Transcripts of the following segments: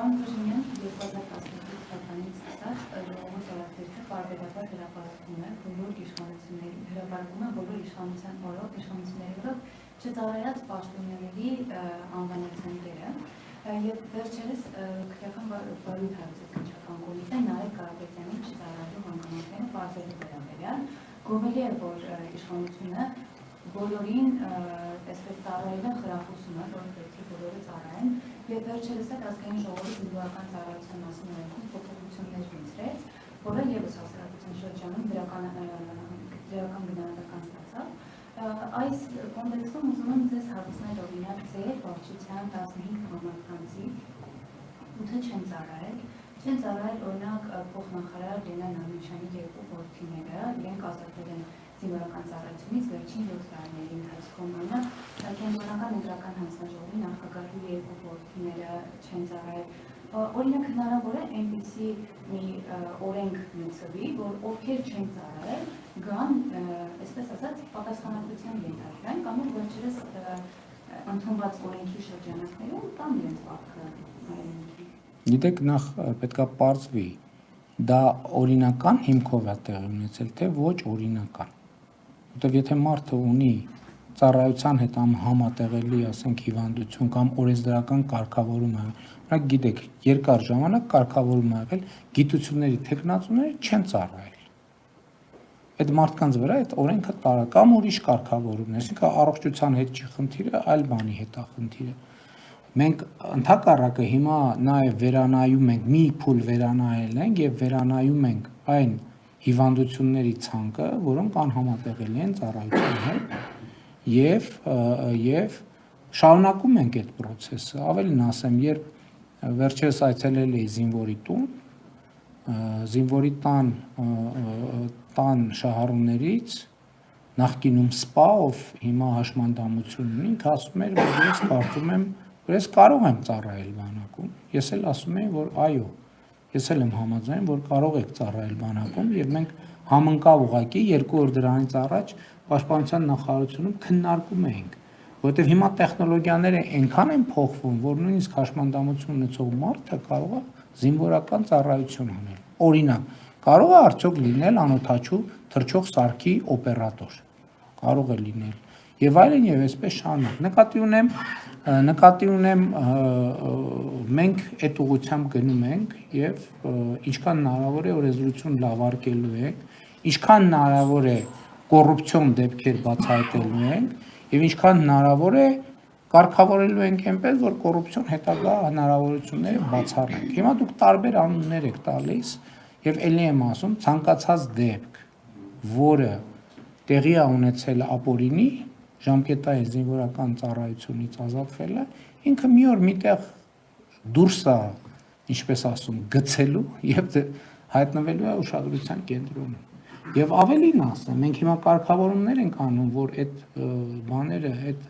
Պարոն Փաշինյան, 2012 թվականից սկսած ժողովրդի ծառայությունը պարբերաբար հրապարակում է բոլոր իշխանության օրոք իշխանությունների վրա չծառայած պաշտոնյաների անվանացանքերը եւ վերջերս քրեական բարույթ հարցից քննչական կոմիտեն Նարեկ Կարապետյանին չծառայելու հանգամանքները բարձրացնելու վերաբերյալ գովելի է, որ իշխանությունը բոլորին այսպես ծառայել են խրախուսումը, որ պետք է բոլորը ծառայեն եւ վերջերս է ազգային ժողովի զինվորական ծառայության մասին օրենքում փոփոխություններ внедрեց, որը եւս հասարակության շրջանում դրական գնահատական ստացավ։ Այս կոնտեքստում ուզում եմ ձեզ հարցնել օրինակ ձեր վարչության 15 համակարգի 8-ը չեն ծառայել օրինակ փոխնախարար Լենա Նամիչյանի երկու որդիները, իրենք ազատվել են զինվորական ծառայությունից վերջին 7 տարիների ընթացքում, օրինակ կենտրոնական ընտրական հանձնաժողովի նախագահի երկու որդիները չեն ծառայել։ Օրինակ հնարավոր է այնպիսի մի օրենք մուծվի, որ ովքեր չեն ծառայել գան, այսպես ասած, պատասխանատվության ենթարկվեն կամ որ վերջերս ընդունված օրենքի շրջանակներում տան իրենց վարքը հայրենիքի։ Գիտեք, նախ պետքա պարզվի, դա օրինական հիմքով է տեղի ունեցել, թե ոչ օրինական։ Որտեվ եթե մարդը ունի ծառայության հետ համատեղելի, ասենք, հիվանդություն կամ օրենսդրական կարգավորում է, նրանք գիտեք, երկար ժամանակ կարգավորում է եղել, գիտությունների թեկնածուները չեն ծառայել։ Այդ մարդկանց վրա այդ օրենքը տարա կամ ուրիշ կարգավորումներ, այսինքն առողջության հետ չի խնդիրը, այլ բանի հետ է խնդիրը։ Մենք ընդհակառակը հիմա նաև վերանայում ենք, մի փուլ վերանայել ենք եւ վերանայում ենք այն հիվանդությունների ցանկը, որոնք անհամատեղելի են ծառայության հետ եւ շարունակում ենք այդ process-ը։ Ավելին ասեմ, երբ վերջերս այցելել էի զինվորի տուն, զինվորի տան շահառուներից նախկինում սպա, ով հիմա հաշմանդամություն ունի, ինքը ասում էր, որ ես կարծում եմ, որ ես կարող եմ ծառայել բանակում։ Ես էլ ասում եմ, որ այո, ես էլ եմ համաձայն, որ կարող եք ծառայել բանակում եւ մենք համընկավ ուղղակի 2 օր դրանից առաջ պաշտպանության նախարարությունում քննարկում էինք, որովհետեւ հիմա տեխնոլոգիաները այնքան են փոխվում, որ նույնիսկ հաշմանդամություն ունեցող մարդը կարող է զինվորական ծառայություն անել։ Օրինակ, կարող է արդյոք լինել անօթաչու թռչող սարքի օպերատոր։ Կարող է լինել։ Եվ այլն եւ այսպես շարունակ։ Նկատի ունեմ մենք այդ ուղղությամբ գնում ենք եւ ինչքան հնարավոր է օրենսդրություն լավարկելու ենք, ինչքան հնարավոր է կոռուպցիոն դեպքեր բացահայտելու ենք եւ ինչքան հնարավոր է կարգավորելու ենք այնպես, որ կոռուպցիոն հետագա հնարավորությունները բացառենք։ Հիմա դուք տարբեր անուններ եք տալիս եւ ելի եմ ասում, ցանկացած դեպք, որը տեղի է ունեցել ապօրինի ժամկետային զինվորական ծառայությունից ազատվելը, ինքը մի օր միտեղ դուրս է, ինչպես ասում, գցելու եւ հայտնվելու է ուշադրության կենտրոնում։ Եվ ավելին ասեմ, մենք հիմա կարգավորումներ ենք անում, որ այդ բաները, այդ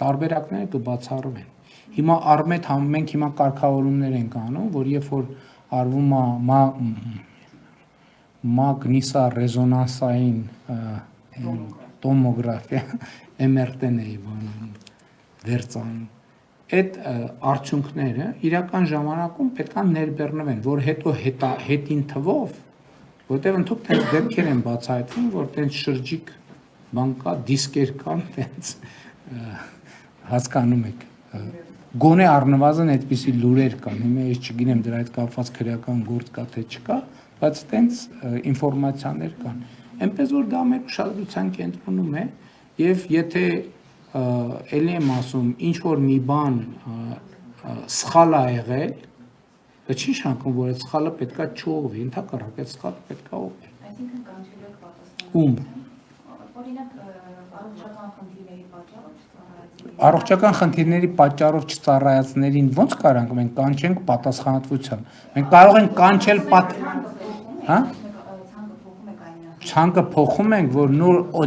տարբերակները կբացառվեն։ Հիմա մենք հիմա կարգավորումներ ենք անում, որ երբ որ արվում է մագնիսա ռեզոնանսային տոմոգրաֆիա, MRT-ն-ի բանանում վերցանում։ Այդ արդյունքները իրական ժամանակում պետք է ներբեռնվեն, որ հետո հետին թվով, որտեղ ընդհանուր տենց դեպքեր են բացահայտվում, որ տենց շրջիկ բան կա, դիսկեր կան, տենց հասկանում եք։ Գոնե առնվազն այդպիսի լուրեր կան, հիմա ես չգիտեմ դրա հետ կապված քրեական գործ կա թե չկա, բայց տենց ինֆորմացիաներ կան։ Այնպես որ դա մեր ուշադրության կենտրոնում է եւ եթե ելի եմ ասում ինչ որ մի բան սխալ է եղել, դա չի նշանակում որ այդ սխալը պետքա չուղղվի, ընդհակառակ այդ սխալը պետքա ուղղվի։ Այսինքն կանչելու եք պատասխան։ Ում։ Օրինակ առողջական խնդիրների պատճառով չծառայածներին։ Առողջական խնդիրների պատճառով չծառայածներին ո՞նց կարանք մենք կանչենք պատասխանատվության։ Մենք կարող ենք կանչել հա? Ցանկը փոխում ենք, որ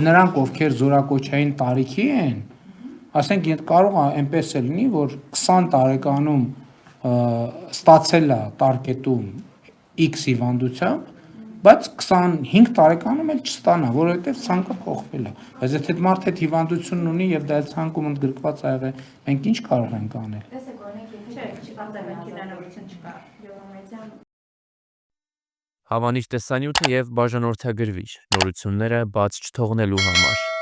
նրանք, ովքեր զորակոչային տարիքի են, ասենք կարող է այնպես լինի, որ 20 տարեկանում ստացել է տարկետում X հիվանդությամբ, բայց 25 տարեկանում էլ չստանա, որովհետև ցանկը փոխվել է։ Բայց եթե մարդ այդ հիվանդությունն ունի եւ դա ցանկում ընդգրկված է եղել, մենք ինչ կարող ենք անել։ Տեսեք, օրինակ, եթե Արձանագրություն չկա։ Եվրոմեդիան Հավանիչ տեսանյութը եւ բաժանորդագրվիչ նորությունները բաց չթողնելու համար։